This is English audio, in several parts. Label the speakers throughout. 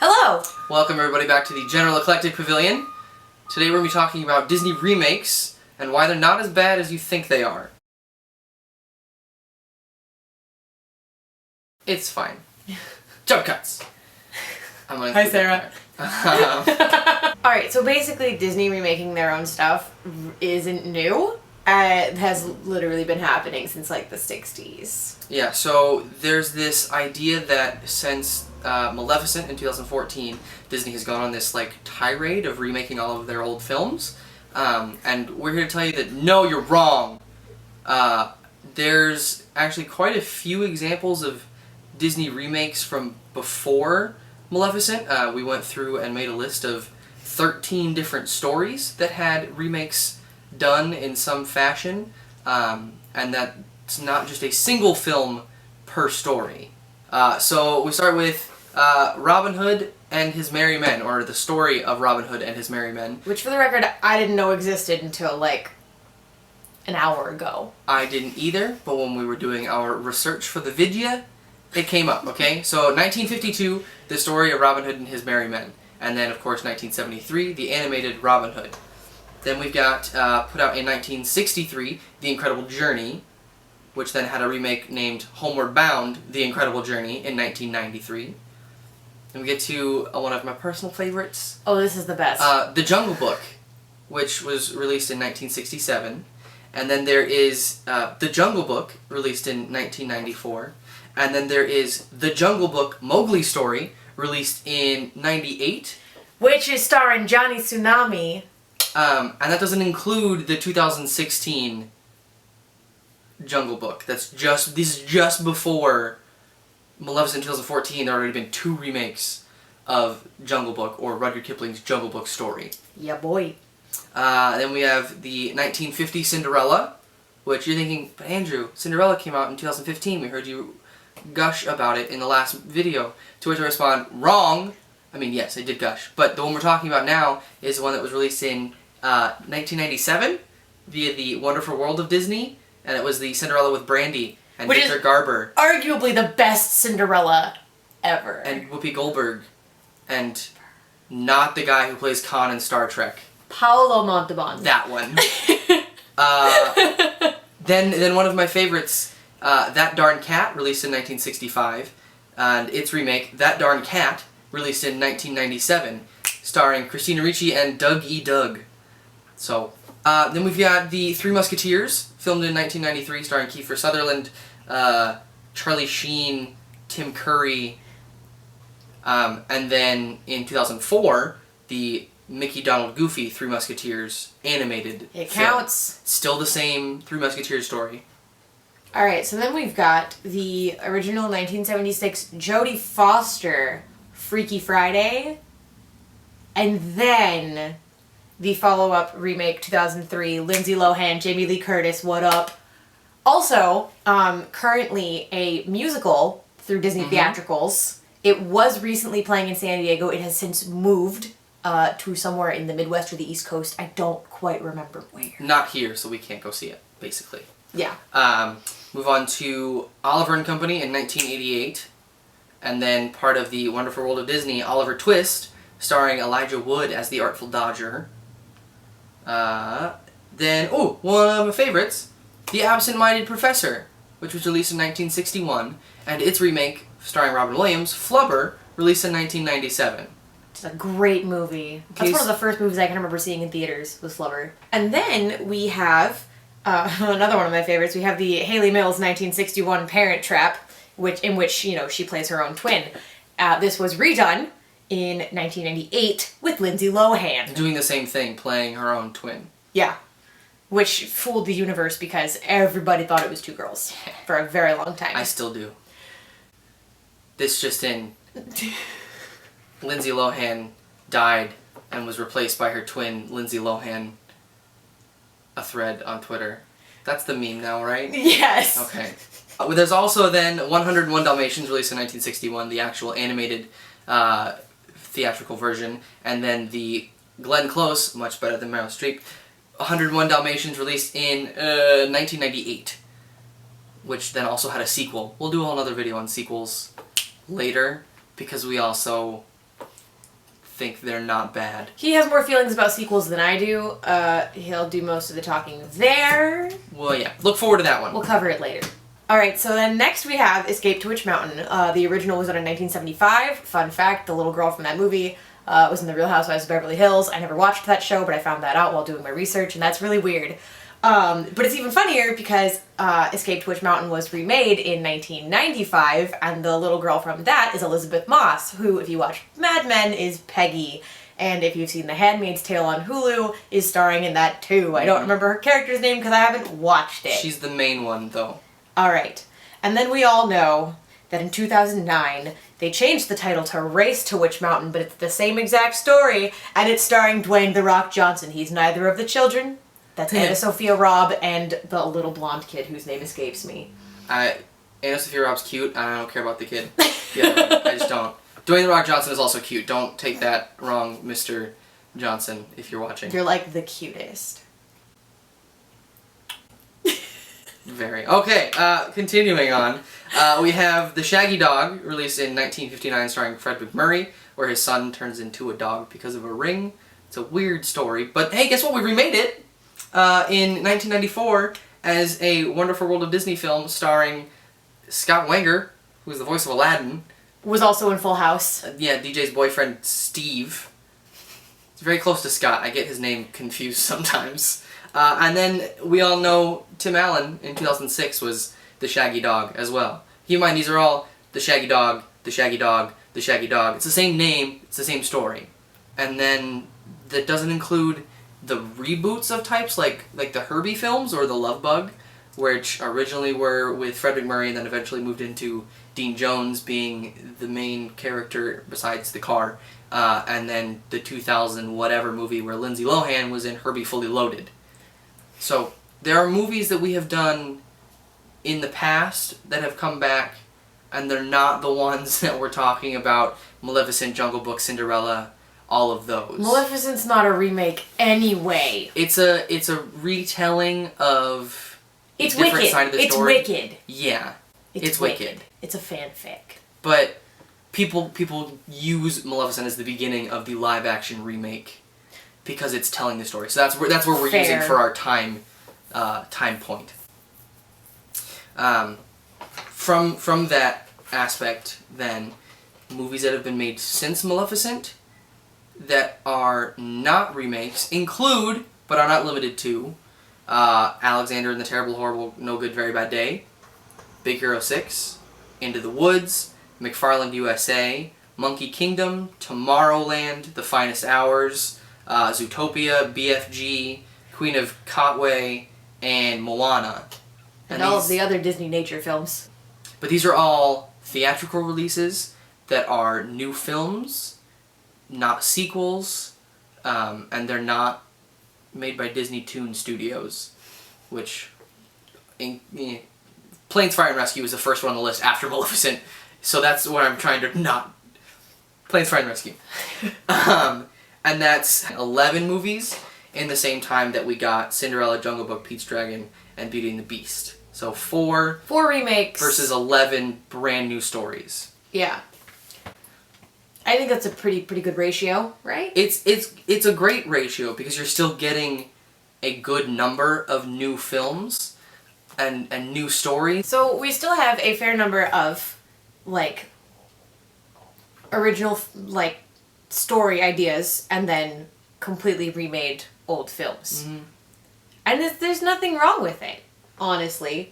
Speaker 1: Hello!
Speaker 2: Welcome everybody back to the General Eclectic Pavilion. Today we're going to be talking about Disney remakes and why they're not as bad as you think they are. It's fine. Jump cuts!
Speaker 1: Hi, Sarah. Alright, so basically Disney remaking their own stuff isn't new. It has literally been happening since like the 60s.
Speaker 2: Yeah, so there's this idea that since Maleficent in 2014, Disney has gone on this like tirade of remaking all of their old films. And we're here to tell you that no, you're wrong. There's actually quite a few examples of Disney remakes from before Maleficent. We went through and made a list of 13 different stories that had remakes done in some fashion, and that's not just a single film per story. So we start with Robin Hood and His Merry Men, or the story of Robin Hood and His Merry Men.
Speaker 1: Which, for the record, I didn't know existed until like an hour ago.
Speaker 2: I didn't either, but when we were doing our research for the vidya, it came up, okay? So 1952, the story of Robin Hood and His Merry Men. And then, of course, 1973, the animated Robin Hood. Then we've got, put out in 1963, The Incredible Journey, which then had a remake named Homeward Bound, The Incredible Journey, in 1993. Then we get to one of my personal favorites.
Speaker 1: Oh, this is the best.
Speaker 2: The Jungle Book, which was released in 1967. And then there is The Jungle Book, released in 1994. And then there is The Jungle Book Mowgli Story, released in 98.
Speaker 1: Which is starring Johnny Tsunami.
Speaker 2: And that doesn't include the 2016 Jungle Book. This is just before Maleficent 2014. There had already been 2 remakes of Jungle Book, or Rudyard Kipling's Jungle Book story.
Speaker 1: Yeah, boy.
Speaker 2: Then we have the 1950 Cinderella, which you're thinking, but Andrew, Cinderella came out in 2015. We heard you gush about it in the last video. To which I respond, wrong. I mean, yes, I did gush. But the one we're talking about now is the one that was released in 1997 via the Wonderful World of Disney, and it was the Cinderella with Brandy and
Speaker 1: Which
Speaker 2: Victor
Speaker 1: is
Speaker 2: Garber.
Speaker 1: Arguably the best Cinderella ever.
Speaker 2: And Whoopi Goldberg. And not the guy who plays Khan in Star Trek.
Speaker 1: Paolo Montalban.
Speaker 2: That one. Then one of my favorites, That Darn Cat, released in 1965, and its remake, That Darn Cat, released in 1997, starring Christina Ricci and Doug E. Doug. So, then we've got The Three Musketeers, filmed in 1993, starring Kiefer Sutherland, Charlie Sheen, Tim Curry, and then in 2004, the Mickey, Donald, Goofy Three Musketeers animated
Speaker 1: It
Speaker 2: film.
Speaker 1: counts.
Speaker 2: Still the same Three Musketeers story.
Speaker 1: Alright, so then we've got the original 1976 Jodie Foster Freaky Friday, and then the follow-up remake 2003 Lindsay Lohan, Jamie Lee Curtis, What Up? Also, currently a musical through Disney Theatricals. It was recently playing in San Diego. It has since moved to somewhere in the Midwest or the East Coast. I don't quite remember where.
Speaker 2: Not here, so we can't go see it, basically.
Speaker 1: Yeah.
Speaker 2: Move on to Oliver and Company in 1988. And then part of the Wonderful World of Disney, Oliver Twist, starring Elijah Wood as the Artful Dodger. Then, one of my favorites, The Absent-Minded Professor, which was released in 1961, and its remake, starring Robin Williams, Flubber, released in 1997.
Speaker 1: It's a great movie. That's one of the first movies I can remember seeing in theaters, was Flubber. And then we have another one of my favorites. We have the Hayley Mills 1961 Parent Trap, in which she plays her own twin. This was redone in 1998 with Lindsay Lohan.
Speaker 2: Doing the same thing, playing her own twin.
Speaker 1: Yeah. Which fooled the universe because everybody thought it was 2 girls for a very long time.
Speaker 2: I still do. This just in. Lindsay Lohan died and was replaced by her twin, Lindsay Lohan. A thread on Twitter. That's the meme now, right?
Speaker 1: Yes.
Speaker 2: Okay. There's also then 101 Dalmatians, released in 1961, the actual animated theatrical version, and then the Glenn Close, much better than Meryl Streep, 101 Dalmatians, released in 1998, which then also had a sequel. We'll do another video on sequels later, because we also think they're not bad.
Speaker 1: He has more feelings about sequels than I do. He'll do most of the talking there.
Speaker 2: Well, yeah. Look forward to that one.
Speaker 1: We'll cover it later. Alright, so then next we have Escape to Witch Mountain. The original was done in 1975. Fun fact, the little girl from that movie was in The Real Housewives of Beverly Hills. I never watched that show, but I found that out while doing my research, and that's really weird. But it's even funnier because Escape to Witch Mountain was remade in 1995, and the little girl from that is Elizabeth Moss, who, if you watch Mad Men, is Peggy. And if you've seen The Handmaid's Tale on Hulu, is starring in that too. I don't remember her character's name because I haven't watched it.
Speaker 2: She's the main one, though.
Speaker 1: Alright. And then we all know that in 2009, they changed the title to Race to Witch Mountain, but it's the same exact story, and it's starring Dwayne "The Rock" Johnson. He's neither of the children. That's Anna Sophia Robb and the little blonde kid whose name escapes me.
Speaker 2: Anna Sophia Robb's cute. I don't care about the kid. Yeah, I just don't. Dwayne "The Rock" Johnson is also cute. Don't take that wrong, Mr. Johnson, if you're watching.
Speaker 1: You're like the cutest.
Speaker 2: Very. Okay, continuing on. We have The Shaggy Dog, released in 1959, starring Fred MacMurray, where his son turns into a dog because of a ring. It's a weird story, but hey, guess what? We remade it in 1994 as a Wonderful World of Disney film starring Scott Wanger, who is the voice of Aladdin.
Speaker 1: Was also in Full House.
Speaker 2: Yeah, DJ's boyfriend, Steve. It's very close to Scott. I get his name confused sometimes. And then we all know Tim Allen in 2006 was The Shaggy Dog as well. Keep in mind, these are all The Shaggy Dog, The Shaggy Dog, The Shaggy Dog. It's the same name, it's the same story. And then that doesn't include the reboots of types like the Herbie films or The Love Bug, which originally were with Fred MacMurray and then eventually moved into Dean Jones being the main character besides the car. And then the 2000 whatever movie where Lindsay Lohan was in Herbie Fully Loaded. So there are movies that we have done in the past that have come back, and they're not the ones that we're talking about. Maleficent, Jungle Book, Cinderella, all of those.
Speaker 1: Maleficent's not a remake anyway.
Speaker 2: It's a retelling of a different side of the story.
Speaker 1: It's wicked.
Speaker 2: Yeah. It's wicked.
Speaker 1: It's a fanfic.
Speaker 2: But people use Maleficent as the beginning of the live action remake because it's telling the story. So that's where we're using for our time point. From that aspect, then, movies that have been made since Maleficent that are not remakes include, but are not limited to, Alexander and the Terrible, Horrible, No Good, Very Bad Day, Big Hero 6, Into the Woods, McFarland USA, Monkey Kingdom, Tomorrowland, The Finest Hours, Zootopia, BFG, Queen of Katwe, and Moana.
Speaker 1: And all of the other Disney nature films.
Speaker 2: But these are all theatrical releases that are new films, not sequels, and they're not made by Disney Toon Studios, which Planes, Fire and Rescue is the first one on the list after Maleficent, so that's what I'm trying to not... Planes, Fire and Rescue. And that's 11 movies in the same time that we got Cinderella, Jungle Book, Pete's Dragon, and Beauty and the Beast. So 4
Speaker 1: remakes
Speaker 2: versus 11 brand new stories.
Speaker 1: Yeah. I think that's a pretty good ratio, right?
Speaker 2: It's a great ratio because you're still getting a good number of new films and new stories.
Speaker 1: So we still have a fair number of original story ideas and then completely remade old films. Mm-hmm. And there's nothing wrong with it, honestly.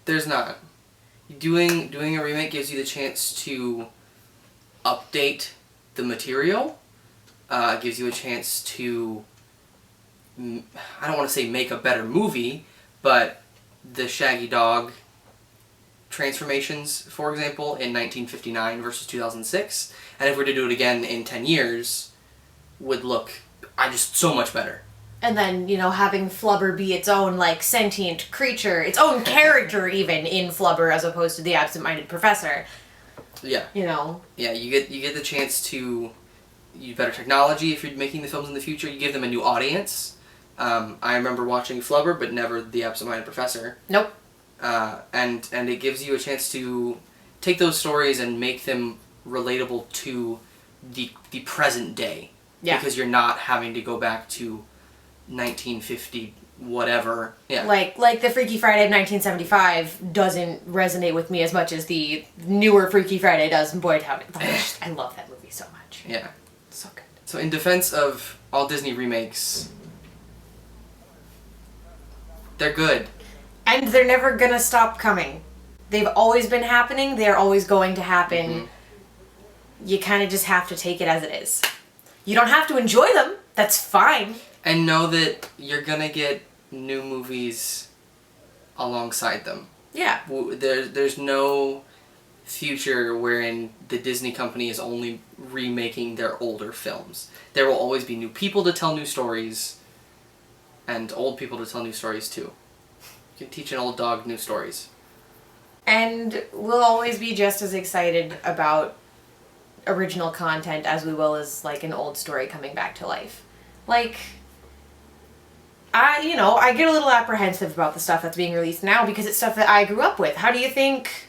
Speaker 2: There's not. Doing a remake gives you the chance to update the material, gives you a chance to, I don't want to say make a better movie, but the Shaggy Dog transformations, for example, in 1959 versus 2006, and if we were to do it again in 10 years, would look just so much better.
Speaker 1: And then, having Flubber be its own, sentient creature, its own character even in Flubber as opposed to the absent-minded professor.
Speaker 2: Yeah. Yeah, you get the chance to use better technology if you're making the films in the future. You give them a new audience. I remember watching Flubber, but never the absent-minded professor.
Speaker 1: Nope.
Speaker 2: And it gives you a chance to take those stories and make them relatable to the present day.
Speaker 1: Yeah.
Speaker 2: Because you're not having to go back to 1950 whatever. Yeah.
Speaker 1: Like the Freaky Friday of 1975 doesn't resonate with me as much as the newer Freaky Friday does. And boy, I love that movie so much.
Speaker 2: Yeah.
Speaker 1: So good.
Speaker 2: So in defense of all Disney remakes, they're good.
Speaker 1: And they're never gonna stop coming. They've always been happening. They're always going to happen.
Speaker 2: Mm-hmm.
Speaker 1: You kind of just have to take it as it is. You don't have to enjoy them. That's fine.
Speaker 2: And know that you're gonna get new movies alongside them.
Speaker 1: Yeah.
Speaker 2: There's no future wherein the Disney company is only remaking their older films. There will always be new people to tell new stories, and old people to tell new stories too. You can teach an old dog new stories.
Speaker 1: And we'll always be just as excited about original content as we will as like an old story coming back to life. Like, I get a little apprehensive about the stuff that's being released now because it's stuff that I grew up with. How do you think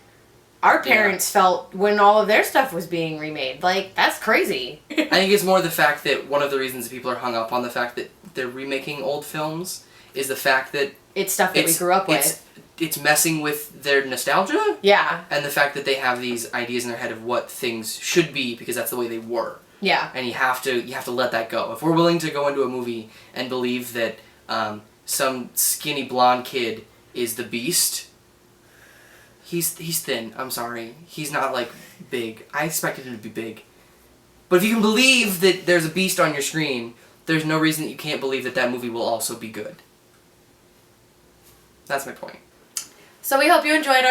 Speaker 1: our parents felt when all of their stuff was being remade? Like, that's crazy.
Speaker 2: I think it's more the fact that one of the reasons people are hung up on the fact that they're remaking old films is the fact that
Speaker 1: it's stuff that we grew up with.
Speaker 2: It's messing with their nostalgia.
Speaker 1: Yeah.
Speaker 2: And the fact that they have these ideas in their head of what things should be because that's the way they were.
Speaker 1: Yeah.
Speaker 2: And you have to let that go. If we're willing to go into a movie and believe that some skinny blonde kid is the Beast, he's thin. I'm sorry. He's not like big. I expected him to be big. But if you can believe that there's a Beast on your screen, there's no reason that you can't believe that that movie will also be good. That's my point.
Speaker 1: So we hope you enjoyed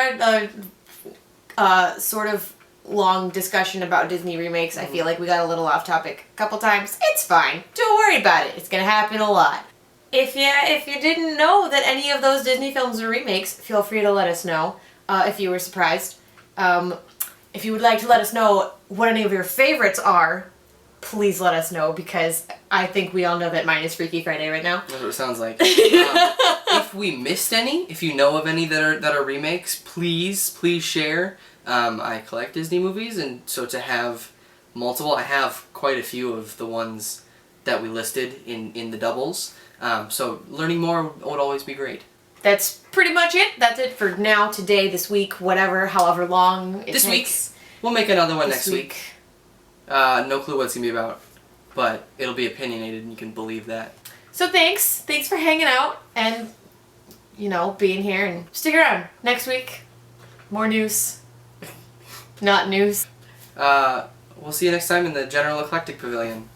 Speaker 1: our sort of long discussion about Disney remakes. I feel like we got a little off topic a couple times. It's fine. Don't worry about it. It's gonna happen a lot. If you didn't know that any of those Disney films are remakes, feel free to let us know if you were surprised. If you would like to let us know what any of your favorites are, please let us know, because I think we all know that mine is Freaky Friday right now.
Speaker 2: That's what it sounds like. If we missed any, if you know of any that are remakes, please share. I collect Disney movies, and so to have multiple, I have quite a few of the ones that we listed in the doubles. So learning more would always be great.
Speaker 1: That's pretty much it. That's it for now, today, this week, whatever, however long it
Speaker 2: this
Speaker 1: takes.
Speaker 2: Week. We'll make another one
Speaker 1: This
Speaker 2: next week. No clue what it's going to be about, but it'll be opinionated and you can believe that.
Speaker 1: So thanks for hanging out and, being here, and stick around. Next week, more news. Not news.
Speaker 2: We'll see you next time in the General Eclectic Pavilion.